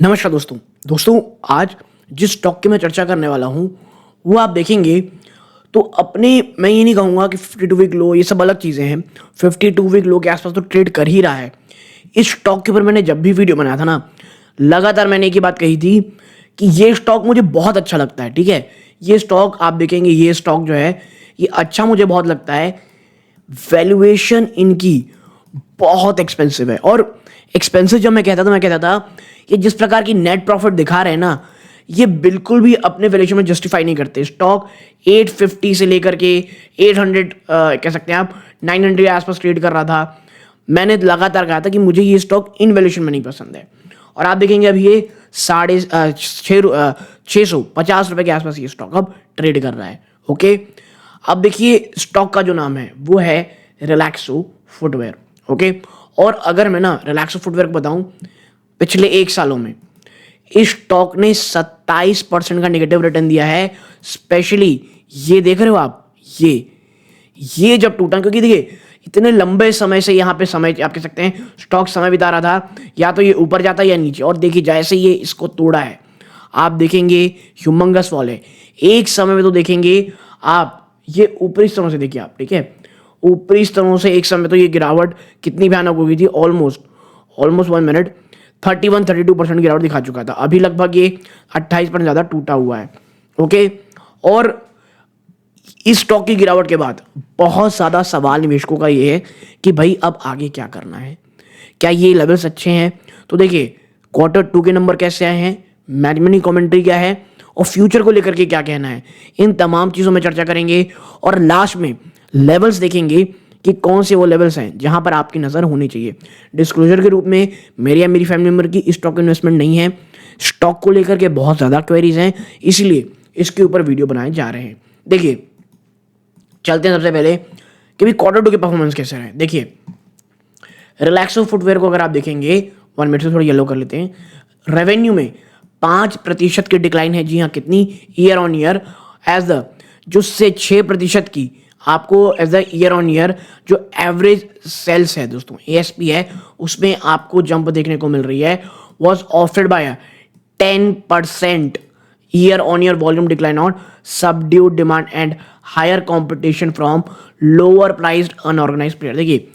नमस्कार दोस्तों आज जिस स्टॉक की मैं चर्चा करने वाला हूँ वो आप देखेंगे तो अपने मैं ये नहीं कहूँगा कि 52 वीक लो ये सब अलग चीज़ें हैं। 52 वीक लो के आसपास तो ट्रेड कर ही रहा है। इस स्टॉक के ऊपर मैंने जब भी वीडियो बनाया था ना, लगातार मैंने एक ही बात कही थी कि ये स्टॉक मुझे बहुत अच्छा लगता है। ठीक है, ये स्टॉक आप देखेंगे, ये स्टॉक जो है ये अच्छा मुझे बहुत लगता है। वैल्यूएशन इनकी बहुत एक्सपेंसिव है, और एक्सपेंसिव जब मैं कहता था कि जिस प्रकार की नेट प्रॉफिट दिखा रहे हैं ना, ये बिल्कुल भी अपने वैल्यूएशन में जस्टिफाई नहीं करते। स्टॉक 850 से लेकर के 800 कह सकते हैं आप 900 के आसपास ट्रेड कर रहा था। मैंने लगातार कहा था कि मुझे ये स्टॉक इन वैल्यूएशन में नहीं पसंद है, और आप देखेंगे अब ये 650 रुपए के आसपास ये स्टॉक अब ट्रेड कर रहा है। ओके, अब देखिए स्टॉक का जो नाम है वो है रिलैक्सो फुटवेयर। ओके, और अगर मैं ना रिलैक्सो फुटवेयर को बताऊं, पिछले 1 सालों में इस स्टॉक ने 27% का नेगेटिव रिटर्न दिया है। स्पेशली ये देख रहे हो आप, ये जब टूटा, क्योंकि देखिए इतने लंबे समय से यहाँ पे समय आप कह सकते हैं स्टॉक समय बिता रहा था, या तो ये ऊपर जाता या नीचे, और देखिए जैसे ये इसको तोड़ा है आप देखेंगे ह्यूमंगस फॉल है। एक समय में तो देखेंगे आप ये ऊपरी स्तरों से, देखिए आप, ठीक है, ऊपरी स्तरों से एक समय तो ये गिरावट कितनी भयानक हो गई थी। ऑलमोस्ट 1 मिनट 32% गिरावट दिखा चुका था। अभी लगभग ये 28% ज़्यादा टूटा हुआ है। ओके, और इस स्टॉक की गिरावट के बाद बहुत ज़्यादा सवाल निवेशकों का ये है कि भाई अब आगे क्या करना है, क्या ये लेवल्स अच्छे हैं। तो देखिए Q2 के नंबर कैसे आए हैं, मैनेजमेंट की कमेंट्री क्या है, और फ्यूचर को लेकर के क्या कहना है, इन तमाम चीज़ों में चर्चा करेंगे। और लास्ट में लेवल्स देखेंगे कि कौन से वो लेवल्स हैं जहां पर आपकी नज़र होनी चाहिए। डिस्क्लोजर के रूप में मेरे या मेरी फैमिली मेम्बर की स्टॉक इन्वेस्टमेंट नहीं है। स्टॉक को लेकर के बहुत ज़्यादा क्वेरीज हैं, इसलिए इसके ऊपर वीडियो बनाए जा रहे हैं। देखिए चलते हैं सबसे पहले कि भी Q2 के परफॉर्मेंस कैसे रहे। देखिए रिलैक्सो फुटवेयर को अगर आप देखेंगे, 1 मिनट से थोड़ा येलो कर लेते हैं, रेवेन्यू में 5% की डिक्लाइन है। जी हाँ, कितनी, year on year, as the जो से 6% की आपको as the year on year जो एवरेज सेल्स है दोस्तों, ASP है, उसमें आपको जंप देखने को मिल रही है। Was offset by 10% year on year volume decline on subdued demand and higher competition from lower priced unorganised player. देखिए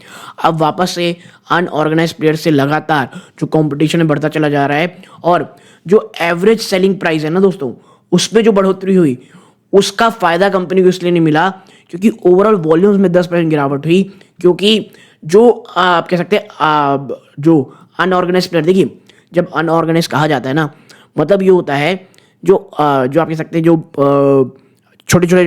अब वापस से अनऑर्गेनाइज्ड प्लेयर से लगातार जो कंपटीशन है बढ़ता चला जा रहा है, और जो एवरेज सेलिंग प्राइस है ना दोस्तों, उसमें जो बढ़ोतरी हुई उसका फायदा कंपनी को इसलिए नहीं मिला क्योंकि ओवरऑल वॉल्यूम्स में 10% गिरावट हुई। क्योंकि जो आप कह सकते हैं जो अनऑर्गेनाइज्ड प्लेयर, देखिए जब अनऑर्गेनाइज कहा जाता है ना, मतलब ये होता है जो आप कह सकते हैं जो छोटे छोटे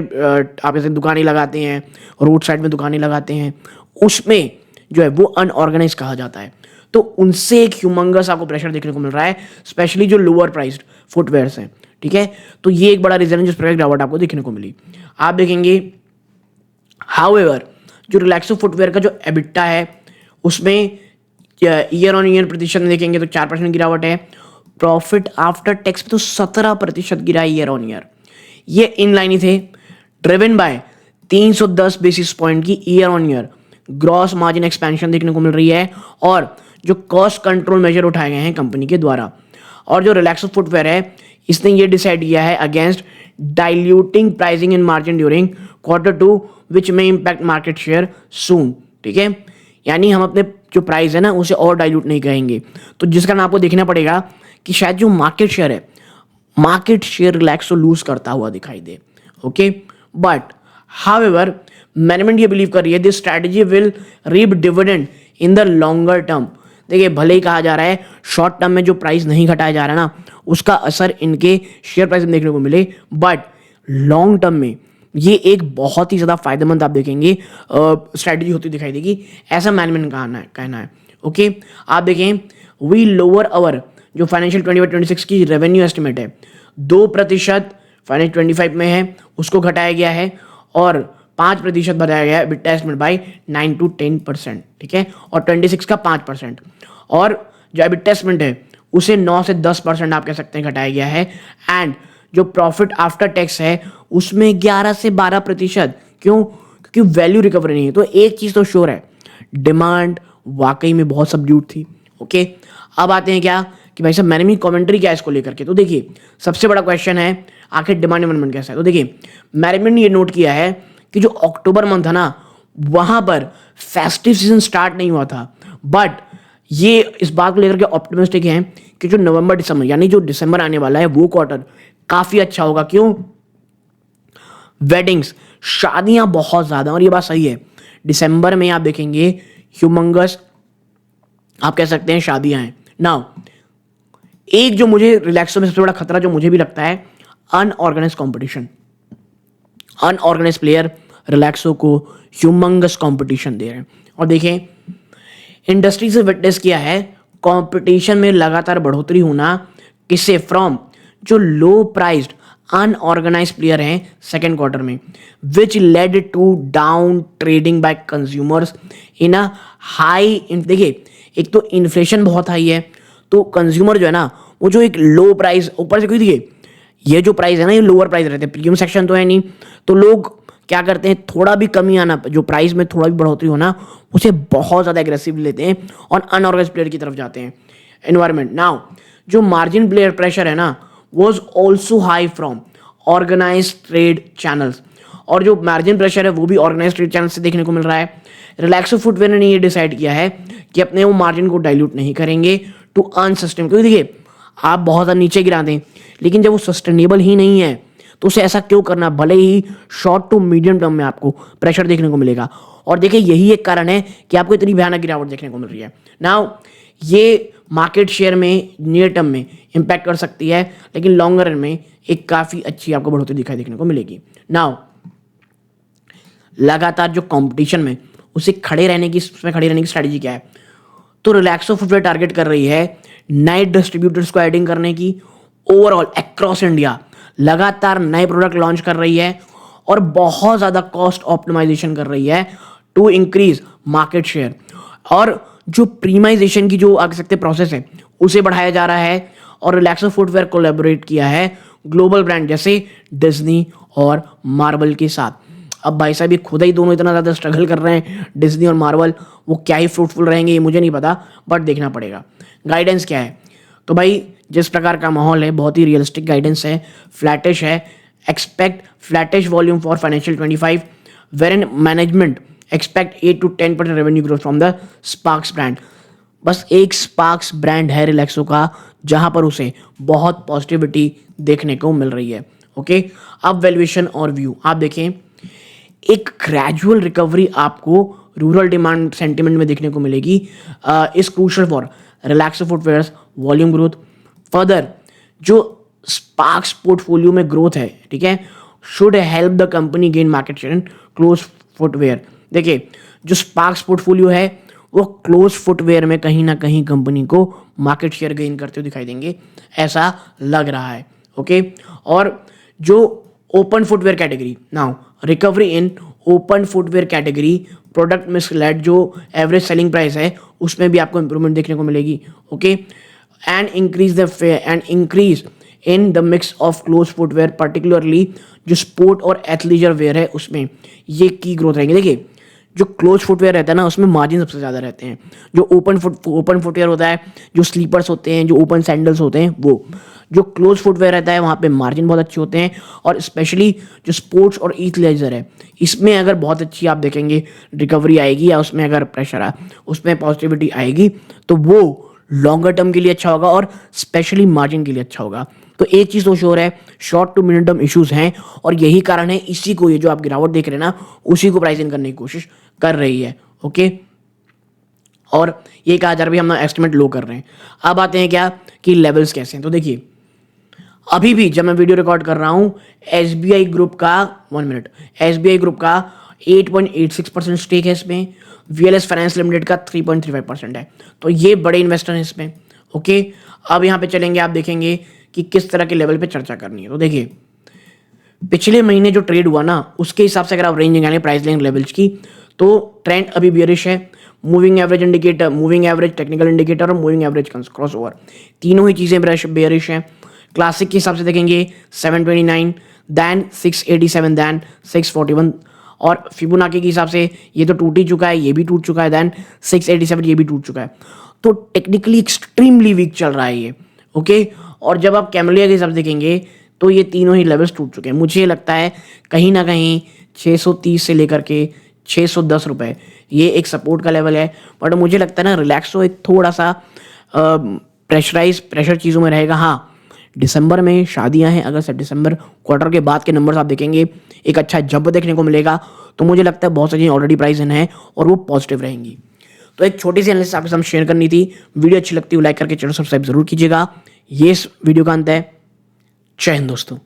आप जैसे दुकानें लगाते हैं, रोड साइड में दुकानें लगाते हैं, उसमें जो है वो अनऑर्गेनाइज कहा जाता है। तो उनसे एक ह्यूमंगस आपको प्रेशर देखने को मिल रहा है, स्पेशली जो लोअर प्राइस्ड फुटवेयर्स हैं। ठीक है, तो ये एक बड़ा रीजन है जिस प्रकार गिरावट आपको देखने को मिली। आप देखेंगे हाउएवर जो रिलैक्सो फुटवेयर का जो एबिटा है उसमें ईयर ऑन ईयर प्रतिशत में देखेंगे तो 4% गिरावट है। प्रॉफिट आफ्टर टैक्स में तो 17% गिरा है ईयर ऑन ईयर। ये इन लाइन ही थे, ड्रिवन बाय 310 बेसिस पॉइंट की year on year gross margin expansion देखने को मिल रही है, और जो कॉस्ट कंट्रोल मेजर उठाए गए हैं कंपनी के द्वारा। और जो रिलैक्सो फुटवेयर है इसने ये डिसाइड किया है against diluting pricing and margin during Q2 विच में इम्पैक्ट मार्केट शेयर सून। ठीक है, यानी हम अपने जो प्राइस है ना उसे और डाइल्यूट नहीं करेंगे, तो जिस कारण आपको देखना पड़ेगा कि शायद जो मार्केट शेयर है, मार्केट शेयर रिलैक्सो लूज करता हुआ दिखाई दे। ओके, बट हाउएवर मैनेजमेंट ये बिलीव कर रही है this strategy will reap dividend in the longer term. देखिए भले ही कहा जा रहा है शॉर्ट टर्म में जो प्राइस नहीं घटाया जा रहा है ना उसका असर इनके शेयर प्राइस में देखने को मिले, बट लॉन्ग टर्म में ये एक बहुत ही ज़्यादा फायदेमंद आप देखेंगे स्ट्रैटेजी होती दिखाई देगी, ऐसा मैनेजमेंट का कहना है। ओके, आप देखें वी लोअर अवर जो फाइनेंशियल 25-26 की रेवेन्यू एस्टिमेट है 2% फाइनेंशियल 25 में है उसको घटाया गया है, और 5% बढ़ाया गया है बिट्टा एस्टिमेट बाई 9 to 10%। ठीक है, और 26 का 5%, और जो एबिटा एस्टिमेट है उसे 9 से 10% आप कह सकते हैं घटाया गया है। एंड जो प्रॉफिट आफ्टर टैक्स है उसमें 11 से 12%। क्यों? क्योंकि वैल्यू रिकवरी नहीं है। तो एक चीज़ तो श्योर है, डिमांड वाकई में बहुत सबड्यूट थी। ओके, अब आते हैं क्या कि भाई साहब मैंने भी कमेंट्री क्या है इसको लेकर के। तो देखिए सबसे बड़ा क्वेश्चन है आखिर डिमांड एनवायरनमेंट कैसा है। तो देखिए मैनेजमेंट ने ये नोट किया है कि जो अक्टूबर मंथ है ना वहां पर फेस्टिव सीजन स्टार्ट नहीं हुआ था, बट ये इस बात को लेकर के ऑप्टिमिस्टिक हैं कि जो नवंबर दिसंबर यानी जो दिसंबर आने वाला है वो क्वार्टर काफी अच्छा होगा। क्यों? वेडिंग्स, शादियां बहुत ज्यादा, और ये बात सही है। दिसंबर में आप देखेंगे ह्यूमंगस आप कह सकते हैं शादियां हैं। नाउ एक जो मुझे रिलैक्सो में सबसे बड़ा खतरा जो मुझे भी लगता है, unorganised competition. Unorganised player Relaxo को ह्यूमंगस कंपटीशन दे रहे हैं। और देखें इंडस्ट्री से विटनेस किया है कंपटीशन में लगातार बढ़ोतरी होना, किससे? फ्रॉम जो लो प्राइस्ड अनऑर्गेनाइज प्लेयर हैं सेकेंड क्वार्टर में, which led to down trading by consumers in a high. देखिए एक तो इन्फ्लेशन बहुत हाई है, तो कंज्यूमर जो है ना वो जो एक लो प्राइस ऊपर से, क्योंकि देखिए ये जो प्राइस है ना ये लोअर प्राइस रहते हैं, प्रीमियम सेक्शन तो है नहीं, तो लोग क्या करते हैं थोड़ा भी कमी आना, जो प्राइस में थोड़ा भी बढ़ोतरी होना उसे बहुत ज़्यादा एग्रेसिव लेते हैं और अनऑर्गेनाइज प्लेयर की तरफ जाते हैं। एनवायरमेंट नाउ जो मार्जिन प्लेयर प्रेशर है ना was also high from organised trade channels, और जो मार्जिन प्रेशर है वो भी ऑर्गेनाइज ट्रेड चैनल से देखने को मिल रहा है। रिलैक्सो फुटवेयर ने ये डिसाइड किया है कि अपने वो मार्जिन को डाइल्यूट नहीं करेंगे टू अर्न सस्टेन, क्योंकि देखिए आप बहुत ज़्यादा नीचे गिरा दें लेकिन जब वो सस्टेनेबल ही नहीं है तो उसे ऐसा क्यों करना, भले ही शॉर्ट टू मीडियम टर्म में आपको प्रेशर देखने को मिलेगा। और देखिए यही एक कारण है कि आपको इतनी भयानक गिरावट देखने को मिल रही है। नाउ ये मार्केट शेयर में नियर टर्म में इंपैक्ट कर सकती है, लेकिन लॉन्गर रन में एक काफ़ी अच्छी आपको बढ़ोतरी दिखाई देखने को मिलेगी। नाउ लगातार जो कंपटीशन में उसे खड़े रहने की स्ट्रैटेजी क्या है? तो रिलैक्सो फुटवेयर टारगेट कर रही है नए डिस्ट्रीब्यूटर्स को एडिंग करने की, ओवरऑल अक्रॉस इंडिया लगातार नए प्रोडक्ट लॉन्च कर रही है और बहुत ज़्यादा कॉस्ट ऑप्टिमाइजेशन कर रही है टू इंक्रीज मार्केट शेयर, और जो प्रीमाइजेशन की जो आगे सकते प्रोसेस है उसे बढ़ाया जा रहा है। और रिलैक्सो फुटवेयर कोलैबोरेट किया है ग्लोबल ब्रांड जैसे डिज्नी और मार्वल के साथ। अब भाई साहब ये खुद ही दोनों इतना ज़्यादा स्ट्रगल कर रहे हैं डिज्नी और मार्वल, वो क्या ही फ्रूटफुल रहेंगे ये मुझे नहीं पता, बट देखना पड़ेगा। गाइडेंस क्या है? तो भाई जिस प्रकार का माहौल है बहुत ही रियलिस्टिक गाइडेंस है, फ्लैटिश है। Expect flattish volume for financial 25 where management expect 8 to 10% revenue growth from the Sparks brand. बस एक स्पार्क्स ब्रांड है रिलैक्सो का जहां पर उसे बहुत पॉजिटिविटी देखने को मिल रही है। ओके, अब वैल्यूएशन और व्यू आप देखें, एक ग्रेजुअल रिकवरी आपको रूरल डिमांड सेंटिमेंट में देखने को मिलेगी, is crucial for Relaxo footwears volume growth. Further जो स्पार्क्स पोर्टफोलियो में ग्रोथ है, ठीक है, should help the company gain market share in close footwear. देखिए जो स्पार्क्स पोर्टफोलियो है वो क्लोज फुटवेयर में कहीं ना कहीं कंपनी को मार्केट शेयर गेन करते हुए दिखाई देंगे, ऐसा लग रहा है। ओके, और जो open footwear category, now recovery in open footwear category product mix led जो एवरेज सेलिंग प्राइस है उसमें भी आपको इंप्रूवमेंट देखने को मिलेगी। Okay, and increase in the mix of close footwear, particularly जो स्पोर्ट और एथलीजर वेयर है उसमें ये की ग्रोथ रहेंगे। देखिए जो क्लोज फुटवेयर रहता है ना उसमें मार्जिन सबसे ज़्यादा रहते हैं, जो ओपन फुटवेयर होता है, जो स्लीपर्स होते हैं, जो ओपन सैंडल्स होते हैं, वो जो क्लोज फुटवेयर रहता है वहाँ पे मार्जिन बहुत अच्छे होते हैं। और स्पेशली जो स्पोर्ट्स और एथलीजर है इसमें अगर बहुत अच्छी आप देखेंगे रिकवरी आएगी या उसमें अगर प्रेशर है उसमें पॉजिटिविटी आएगी तो वो लॉन्गर टर्म के लिए अच्छा होगा और स्पेशली मार्जिन के लिए अच्छा होगा। तो एक चीज़ तो श्योर है, short to medium term issues हैं और यही कारण है इसी को, ये जो आप गिरावट देख रहे हैं ना उसी को प्राइस इन करने की कोशिश कर रही है। ओके, और ये कहा जा रहा है हम एस्टिमेट लो कर रहे हैं। अब आते हैं क्या कि लेवल्स कैसे हैं। तो देखिए अभी भी जब मैं वीडियो रिकॉर्ड कर रहा हूं एसबीआई ग्रुप का 1 मिनट, एसबीआई ग्रुप का 8.86% स्टेक है इसमें, वीएलएस फाइनेंस लिमिटेड का 3.35% है, तो ये बड़े इन्वेस्टर हैं इसमें। ओके, अब यहाँ पे चलेंगे, आप देखेंगे कि किस तरह के लेवल पे चर्चा करनी है। तो देखिए पिछले महीने जो ट्रेड हुआ ना उसके हिसाब से अगर आप रेंज निकालें प्राइस रेंज लेवल्स की तो ट्रेंड अभी बियरिश है। Moving average indicator, moving average technical indicator और मूविंग एवरेज क्रॉस ओवर, तीनों ही चीज़ें बेयरिश हैं। क्लासिक के हिसाब से देखेंगे 729, दैन 687, दैन 641, और फिबोनाची के हिसाब से ये तो टूट ही चुका है, ये भी टूट चुका है, दैन 687 ये भी टूट चुका है। तो टेक्निकली एक्सट्रीमली वीक चल रहा है ये, ओके। और जब आप कैमलिया के हिसाब से देखेंगे तो ये तीनों ही लेवल्स टूट चुके हैं। मुझे लगता है कहीं ना कहीं 630 से लेकर के 610 रुपए ये एक सपोर्ट का लेवल है। बट मुझे लगता है ना रिलैक्सो एक थोड़ा सा प्रेशर चीज़ों में रहेगा। हाँ, दिसंबर में शादियां हैं, अगर दिसंबर क्वार्टर के बाद के नंबर्स आप देखेंगे एक अच्छा जंप देखने को मिलेगा। तो मुझे लगता है बहुत सारी ऑलरेडी प्राइस इन है और वो पॉजिटिव रहेंगी। तो एक छोटी सी एनालिसिस आपके साथ शेयर करनी थी। वीडियो अच्छी लगती है लाइक करके चैनल सब्सक्राइब जरूर कीजिएगा। ये इस वीडियो का अंत है। जय हिंद दोस्तों।